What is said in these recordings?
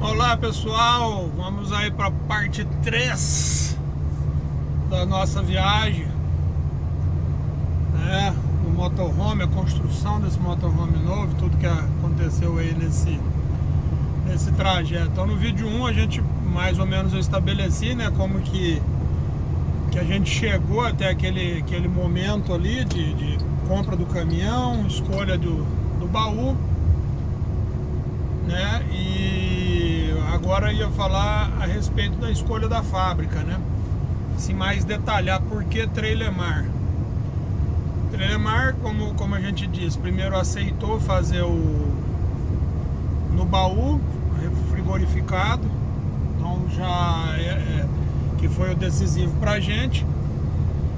Olá pessoal, vamos aí para a parte 3 da nossa viagem, né? No motorhome, a construção desse motorhome novo, tudo que aconteceu aí nesse trajeto. Então no vídeo 1 a gente mais ou menos eu estabeleci, né, como que a gente chegou até aquele momento ali de compra do caminhão, escolha do baú, né? E agora ia falar a respeito da escolha da fábrica, né? Assim, mais detalhar por que Trailemar. Trailemar, como a gente disse, primeiro aceitou fazer no baú frigorificado, então já que foi o decisivo pra gente.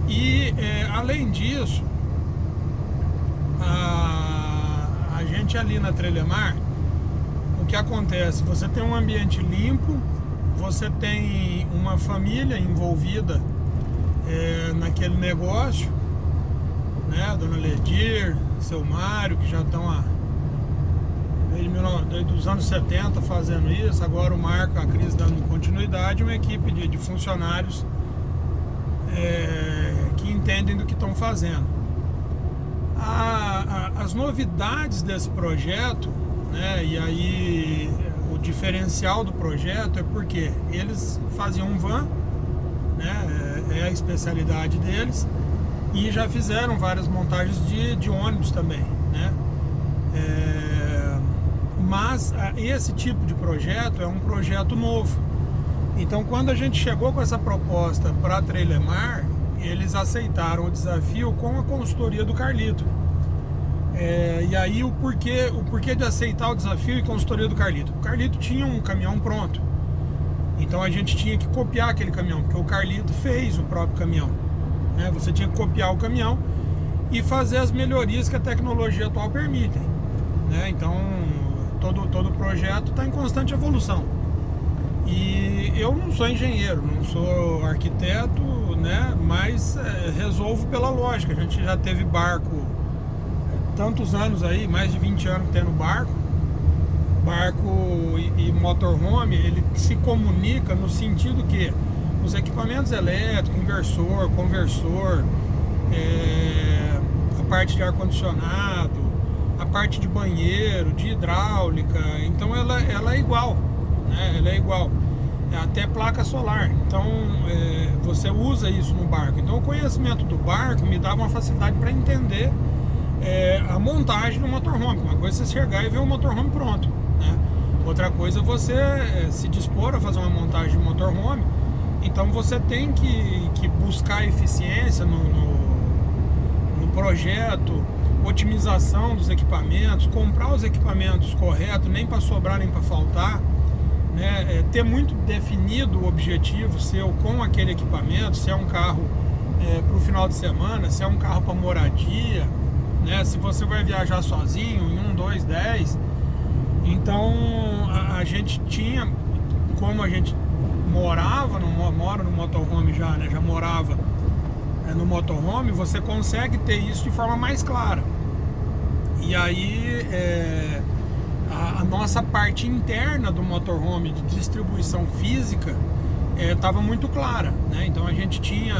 E além disso, a gente ali na Trailemar, o que acontece? Você tem um ambiente limpo, você tem uma família envolvida naquele negócio, né? Dona Ledir, seu Mário, que já estão desde os anos 70 fazendo isso. Agora o Marco, a Cris dando continuidade, uma equipe de funcionários que entendem do que estão fazendo. As novidades desse projeto, né, e aí o diferencial do projeto é porque eles faziam um van, né, é a especialidade deles, e já fizeram várias montagens de ônibus também, né? Mas esse tipo de projeto é um projeto novo. Então quando a gente chegou com essa proposta para a Trailemar, eles aceitaram o desafio com a consultoria do Carlito. E aí o porquê de aceitar o desafio e consultoria do Carlito? O Carlito tinha um caminhão pronto, então a gente tinha que copiar aquele caminhão, porque o Carlito fez o próprio caminhão, né? Você tinha que copiar o caminhão e fazer as melhorias que a tecnologia atual permite, né? Então todo projeto está em constante evolução. E eu não sou engenheiro, não sou arquiteto, né? Mas resolvo pela lógica. A gente já teve barco tantos anos aí, mais de 20 anos tendo barco e motorhome, ele se comunica no sentido que os equipamentos elétricos, inversor, conversor, a parte de ar-condicionado, a parte de banheiro, de hidráulica, então ela é igual, né? Ela é igual, até placa solar. Então você usa isso no barco. Então o conhecimento do barco me dava uma facilidade para entender a montagem do motorhome. Uma coisa é você chegar e ver o motorhome pronto, né? Outra coisa é você se dispor a fazer uma montagem de motorhome. Então você tem que buscar eficiência no projeto, otimização dos equipamentos, comprar os equipamentos corretos, nem para sobrar nem para faltar, né? Ter muito definido o objetivo seu com aquele equipamento, se é um carro para o final de semana, se é um carro para moradia, né? Se você vai viajar sozinho em 1, 2, 10. Então a gente tinha, como a gente mora no motorhome já, né? Já morava no motorhome, você consegue ter isso de forma mais clara. E aí a nossa parte interna do motorhome de distribuição física estava muito clara, né? Então a gente tinha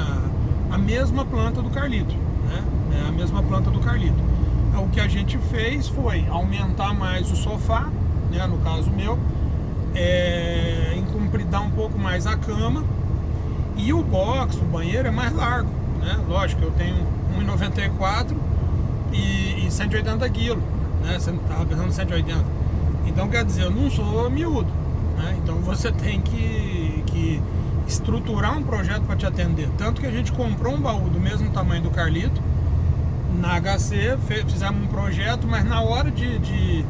a mesma planta do Carlito, né? A mesma planta do Carlito. O que a gente fez foi aumentar mais o sofá, né? No caso meu, encompridar um pouco mais a cama, e o box, o banheiro é mais largo, né? Lógico, eu tenho 1,94 e 180 quilos, né? Você estava pensando 180. Então quer dizer, eu não sou miúdo, né? Então você tem que estruturar um projeto para te atender. Tanto que a gente comprou um baú do mesmo tamanho do Carlito na HC, fizemos um projeto, mas na hora de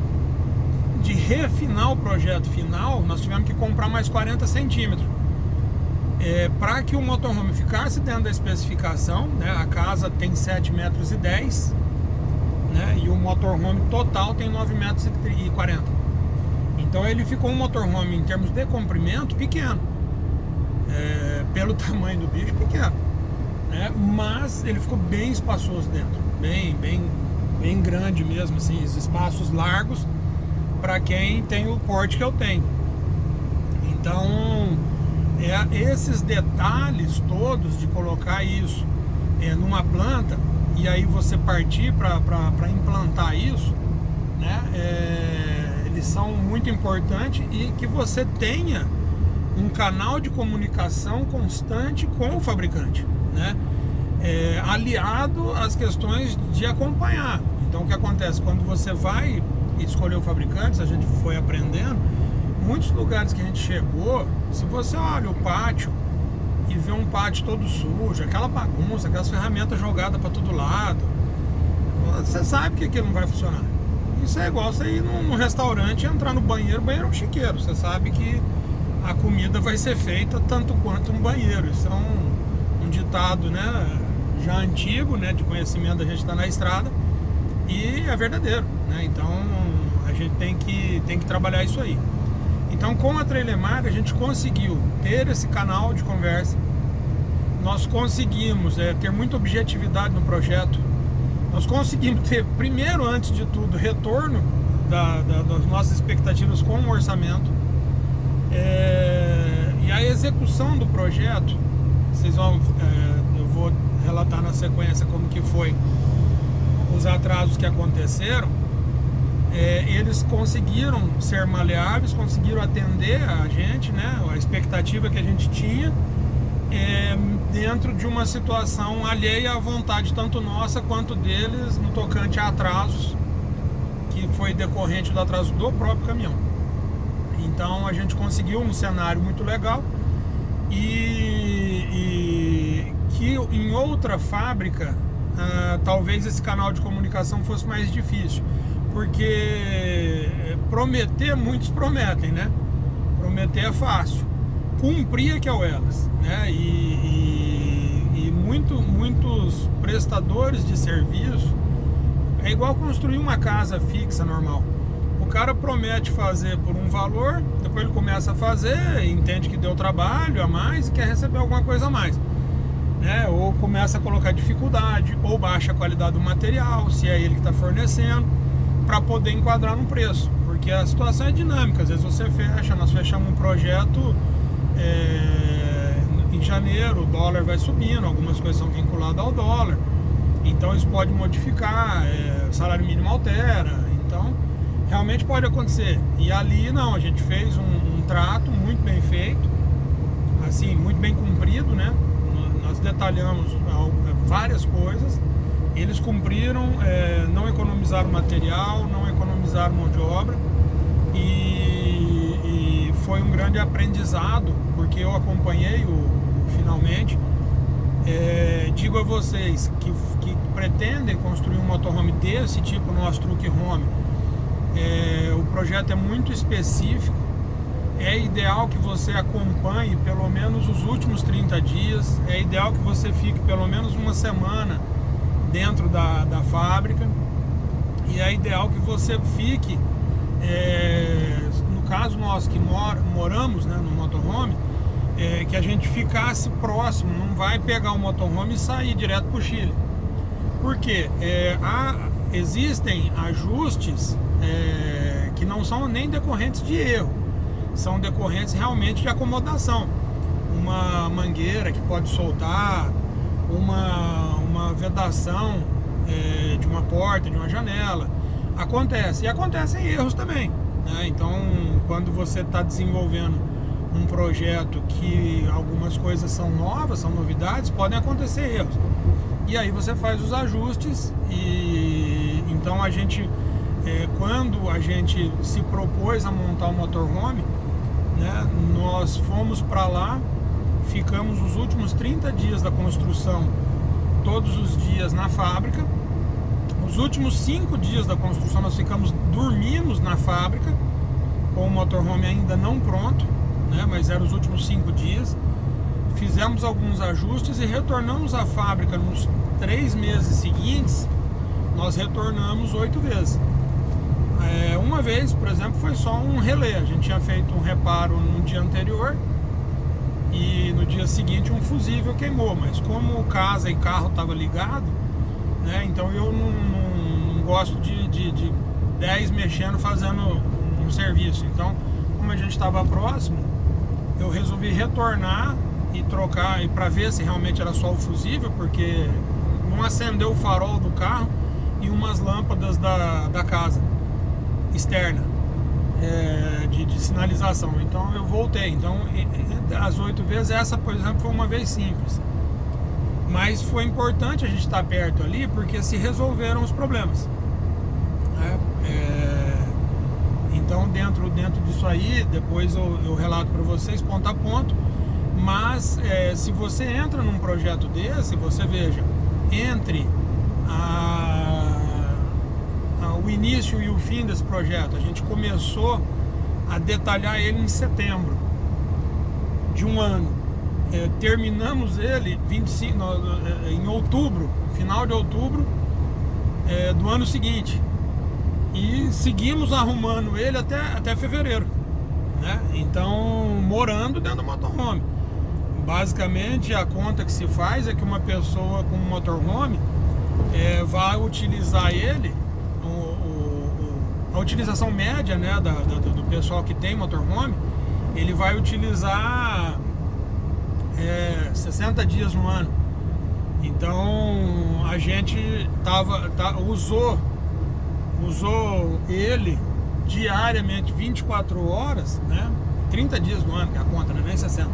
refinar o projeto final, nós tivemos que comprar mais 40 centímetros. Para que o motorhome ficasse dentro da especificação, né? A casa tem 7,10 metros, né? E o motorhome total tem 9,40 metros. Então ele ficou um motorhome em termos de comprimento pequeno, pelo tamanho do bicho pequeno, né? Mas ele ficou bem espaçoso dentro, bem grande mesmo, assim, os espaços largos para quem tem o porte que eu tenho. Então, esses detalhes todos de colocar isso numa planta e aí você partir para implantar isso, né? Eles são muito importantes, e que você tenha um canal de comunicação constante com o fabricante, né? Aliado às questões de acompanhar. Então, o que acontece? Quando você vai escolher o fabricante, a gente foi aprendendo, muitos lugares que a gente chegou, se você olha o pátio e vê um pátio todo sujo, aquela bagunça, aquelas ferramentas jogadas para todo lado, você sabe que aquilo não vai funcionar. Isso é igual você ir num restaurante e entrar no banheiro, o banheiro é um chiqueiro. Você sabe que a comida vai ser feita tanto quanto um banheiro. Isso é um ditado, né, já antigo, né, de conhecimento, da gente está na estrada, e é verdadeiro, né? Então a gente tem que trabalhar isso aí. Então, com a Trailermar, a gente conseguiu ter esse canal de conversa. Nós conseguimos ter muita objetividade no projeto. Nós conseguimos ter, primeiro, antes de tudo, retorno das nossas expectativas com o orçamento. E a execução do projeto, eu vou relatar na sequência como que foi os atrasos que aconteceram. Eles conseguiram ser maleáveis, conseguiram atender a gente, né, a expectativa que a gente tinha, dentro de uma situação alheia à vontade tanto nossa quanto deles, no tocante a atrasos, que foi decorrente do atraso do próprio caminhão. Então a gente conseguiu um cenário muito legal, e que em outra fábrica talvez esse canal de comunicação fosse mais difícil, porque prometer, muitos prometem, né? Prometer é fácil, cumprir é que é o elas, né? E muitos prestadores de serviço é igual construir uma casa fixa normal. O cara promete fazer por um valor, depois ele começa a fazer, entende que deu trabalho a mais e quer receber alguma coisa a mais, né? Ou começa a colocar dificuldade, ou baixa a qualidade do material, se é ele que está fornecendo, para poder enquadrar no preço, porque a situação é dinâmica. Às vezes você fecha, nós fechamos um projeto em janeiro, o dólar vai subindo, algumas coisas são vinculadas ao dólar, então isso pode modificar, o salário mínimo altera, então realmente pode acontecer. E ali não, a gente fez um trato muito bem feito, assim, muito bem cumprido, né? Nós detalhamos várias coisas. Eles cumpriram, não economizaram material, não economizaram mão de obra, e foi um grande aprendizado, porque eu acompanhei finalmente. Digo a vocês que pretendem construir um motorhome desse tipo, nosso Truck Home, o projeto é muito específico. É ideal que você acompanhe pelo menos os últimos 30 dias, é ideal que você fique pelo menos uma semana dentro da fábrica, e é ideal que você fique, no caso nós que moramos, né, no motorhome, que a gente ficasse próximo, não vai pegar o motorhome e sair direto para o Chile, porque existem ajustes que não são nem decorrentes de erro, são decorrentes realmente de acomodação. Uma mangueira que pode soltar, uma vedação de uma porta, de uma janela, acontece, e acontecem erros também, né? Então, quando você está desenvolvendo um projeto que algumas coisas são novas, são novidades, podem acontecer erros, e aí você faz os ajustes. E então a gente, quando a gente se propôs a montar o motorhome, né, nós fomos para lá, ficamos os últimos 30 dias da construção todos os dias na fábrica. Os últimos 5 dias da construção nós dormimos na fábrica, com o motorhome ainda não pronto, né, mas eram os últimos 5 dias. Fizemos alguns ajustes e retornamos à fábrica nos 3 meses seguintes. Nós retornamos 8 vezes. Uma vez, por exemplo, foi só um relé. A gente tinha feito um reparo no dia anterior e no dia seguinte um fusível queimou, mas como casa e carro estava ligado, né, então eu não gosto de 10 mexendo, fazendo um serviço. Então, como a gente estava próximo, eu resolvi retornar e trocar, e para ver se realmente era só o fusível, porque não acendeu o farol do carro e umas lâmpadas da casa externa de sinalização. Então eu voltei. Então as 8 vezes, essa por exemplo foi uma vez simples, mas foi importante a gente estar perto ali porque se resolveram os problemas, né? Então dentro disso aí, depois eu relato para vocês ponto a ponto. Mas se você entra num projeto desse, você veja, entre o início e o fim desse projeto, a gente começou a detalhar ele em setembro de um ano, terminamos ele 25, em outubro, final de outubro do ano seguinte, e seguimos arrumando ele até fevereiro, né? Então, morando dentro do motorhome. Basicamente, a conta que se faz é que uma pessoa com um motorhome vai utilizar ele, a utilização média, né, do pessoal que tem motorhome, ele vai utilizar 60 dias no ano. Então a gente usou ele diariamente 24 horas, né? 30 dias no ano, que é a conta, né? Nem 60.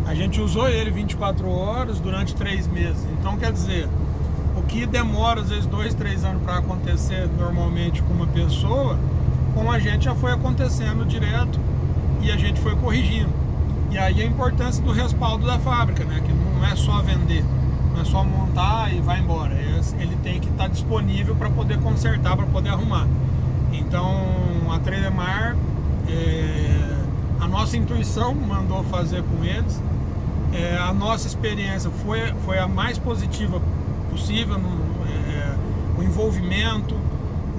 A gente usou ele 24 horas durante 3 meses. Então, quer dizer, o que demora às vezes 2, 3 anos para acontecer normalmente com uma pessoa, com a gente já foi acontecendo direto e a gente foi corrigindo. E aí a importância do respaldo da fábrica, né? Que não é só vender, não é só montar e vai embora. Ele tem que estar disponível para poder consertar, para poder arrumar. Então a Trailermar, a nossa intuição mandou fazer com eles. A nossa experiência foi a mais positiva possível, o envolvimento.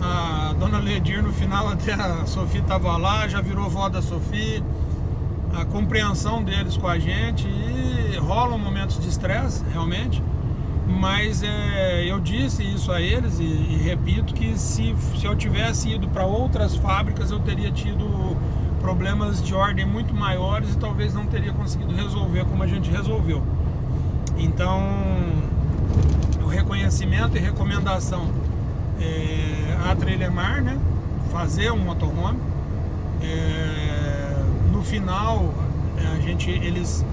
A dona Ledir, no final, até a Sofia estava lá, já virou vó da Sofia. A compreensão deles com a gente, e rolam momentos de estresse, realmente, mas eu disse isso a eles e repito que se eu tivesse ido para outras fábricas, eu teria tido problemas de ordem muito maiores e talvez não teria conseguido resolver como a gente resolveu. Então, o reconhecimento e recomendação à Trailermar, né? Fazer um motorhome. No final, eles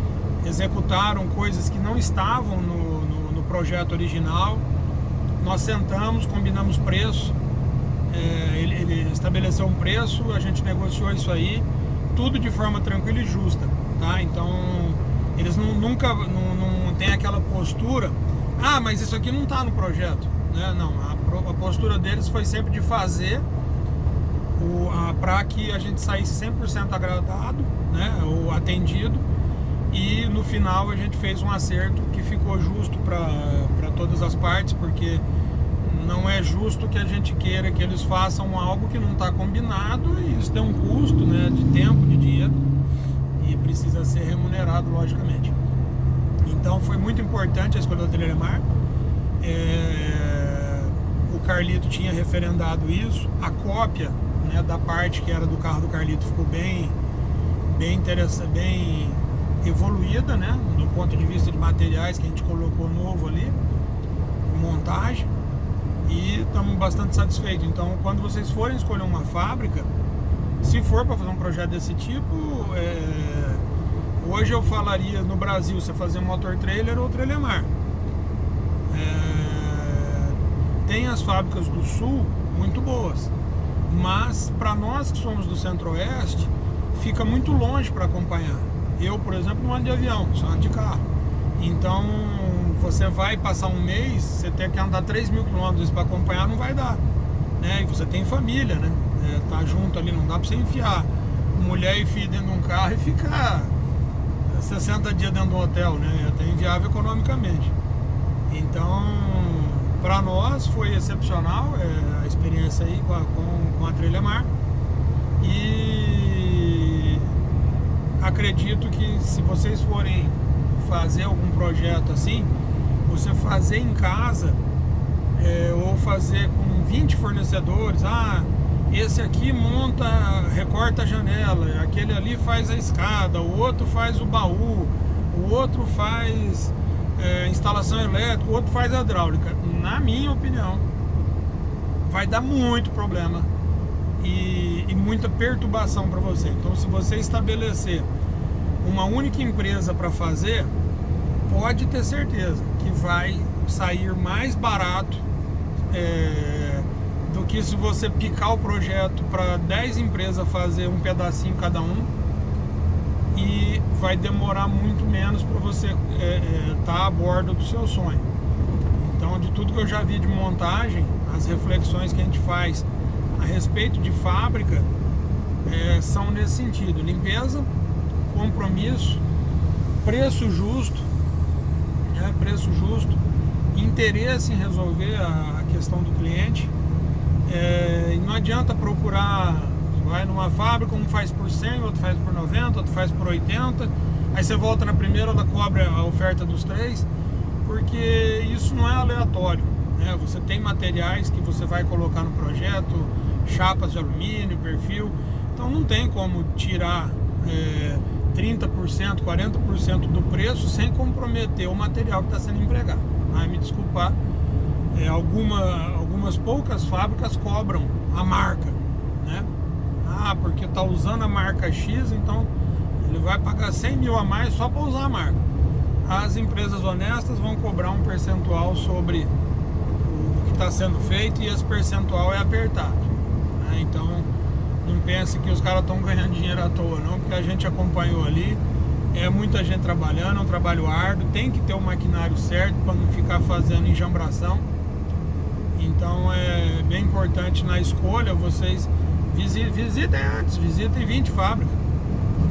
executaram coisas que não estavam no projeto original. Nós sentamos, combinamos preço. Ele estabeleceu um preço, a gente negociou isso aí, tudo de forma tranquila e justa, tá? Então eles nunca tem aquela postura, mas isso aqui não está no projeto, né? Não, a postura deles foi sempre de fazer para que a gente saísse 100% agradado, né? Ou atendido, e no final a gente fez um acerto que ficou justo para todas as partes, porque não é justo que a gente queira que eles façam algo que não está combinado, e isso tem um custo, né, de tempo, de dinheiro, e precisa ser remunerado, logicamente. Então foi muito importante a escolha da Trailermar. O Carlito tinha referendado isso, a cópia, né, da parte que era do carro do Carlito ficou bem interessante, bem evoluída, né, do ponto de vista de materiais que a gente colocou novo ali, montagem. E estamos bastante satisfeitos. Então, quando vocês forem escolher uma fábrica, se for para fazer um projeto desse tipo, hoje eu falaria no Brasil você fazer motor trailer ou Trailermar. Tem as fábricas do sul muito boas, mas para nós que somos do centro-oeste, fica muito longe para acompanhar. Eu, por exemplo, não ando de avião, só ando de carro. Então você vai passar um mês, você tem que andar 3.000 km para acompanhar, não vai dar, né? E você tem família, né? Tá junto ali, não dá para você enfiar mulher e filho dentro de um carro e ficar 60 dias dentro de um hotel, né? É até inviável economicamente. Então, para nós foi excepcional a experiência aí com a Trailermar, e acredito que se vocês forem fazer algum projeto assim, você fazer em casa, ou fazer com 20 fornecedores, esse aqui monta, recorta a janela, aquele ali faz a escada, o outro faz o baú, o outro faz instalação elétrica, o outro faz hidráulica. Na minha opinião, vai dar muito problema e muita perturbação para você. Então, se você estabelecer uma única empresa para fazer, pode ter certeza que vai sair mais barato do que se você picar o projeto para 10 empresas fazer um pedacinho cada um, e vai demorar muito menos para você estar a bordo do seu sonho. Então, de tudo que eu já vi de montagem, as reflexões que a gente faz a respeito de fábrica são nesse sentido: limpeza, compromisso, preço justo, interesse em resolver a questão do cliente. E não adianta procurar, vai numa fábrica, um faz por 100, outro faz por 90, outro faz por 80, aí você volta na primeira, ela cobra a oferta dos três, porque isso não é aleatório, né? Você tem materiais que você vai colocar no projeto, chapas de alumínio, perfil, então não tem como tirar 30%, 40% do preço sem comprometer o material que está sendo empregado. Vai me desculpar, algumas poucas fábricas cobram a marca, né? Porque está usando a marca X, então ele vai pagar 100 mil a mais só para usar a marca. As empresas honestas vão cobrar um percentual sobre o que está sendo feito, e esse percentual é apertado, né? Então não pense que os caras estão ganhando dinheiro à toa, não, porque a gente acompanhou ali, muita gente trabalhando, é um trabalho árduo, tem que ter o maquinário certo para não ficar fazendo enjambração. Então é bem importante na escolha, vocês visitem antes, visitem 20 fábricas,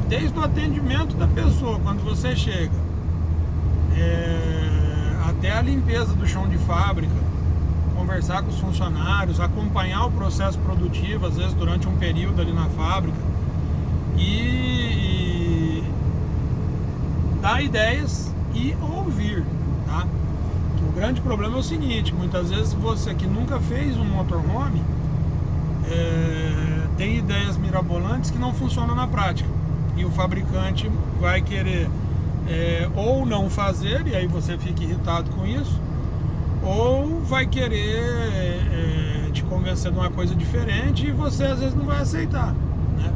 desde o atendimento da pessoa, quando você chega, até a limpeza do chão de fábrica, conversar com os funcionários, acompanhar o processo produtivo, às vezes durante um período ali na fábrica, e dar ideias e ouvir, tá? O grande problema é o seguinte: muitas vezes você que nunca fez um motorhome tem ideias mirabolantes que não funcionam na prática, e o fabricante vai querer ou não fazer, e aí você fica irritado com isso, ou vai querer te convencer de uma coisa diferente e você às vezes não vai aceitar, né?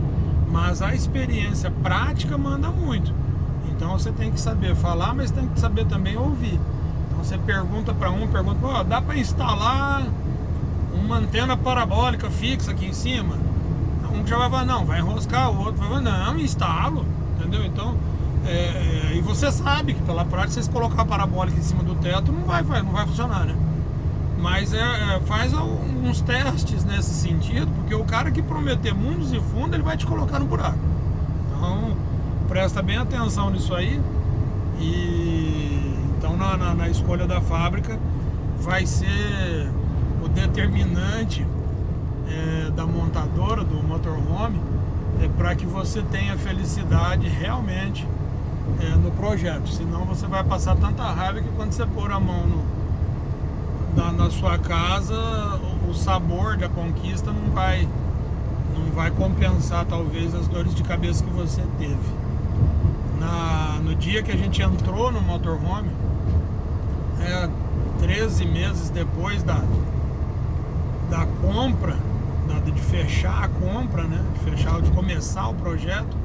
Mas a experiência prática manda muito. Então você tem que saber falar, mas tem que saber também ouvir. Então você pergunta para pergunta, dá para instalar uma antena parabólica fixa aqui em cima? Um já vai falar, não, vai enroscar, o outro vai falar, não, instalo, entendeu? Então, e você sabe que pela prática, se você colocar a parabólica em cima do teto, não vai funcionar, né? Mas faz uns testes nesse sentido, porque o cara que prometer mundos e fundos, ele vai te colocar no buraco. Então, presta bem atenção nisso aí. E então na escolha da fábrica vai ser o determinante da montadora, do motorhome, para que você tenha felicidade realmente no projeto. Senão você vai passar tanta raiva que quando você pôr a mão na sua casa, o sabor da conquista não vai compensar talvez as dores de cabeça que você teve. No dia que a gente entrou no motorhome, 13 meses depois da compra, de fechar a compra, né? De começar o projeto,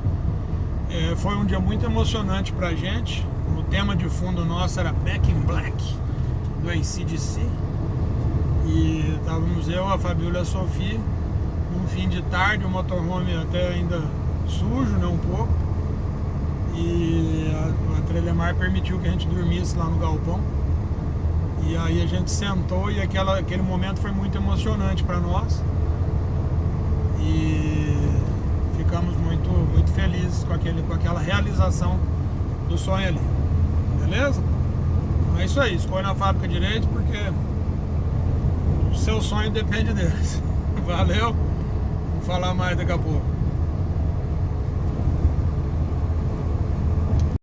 foi um dia muito emocionante pra gente. O tema de fundo nosso era Back in Black, do AC/DC, e estávamos eu, a Fabíola e a Sofia num fim de tarde, o motorhome até ainda sujo, né, um pouco, e a Trelemar permitiu que a gente dormisse lá no galpão, e aí a gente sentou, e aquele momento foi muito emocionante para nós, e ficamos muito, muito felizes com aquela realização do sonho ali, beleza? Então é isso aí, escolha a fábrica direito, porque o seu sonho depende deles. Valeu, vou falar mais daqui a pouco.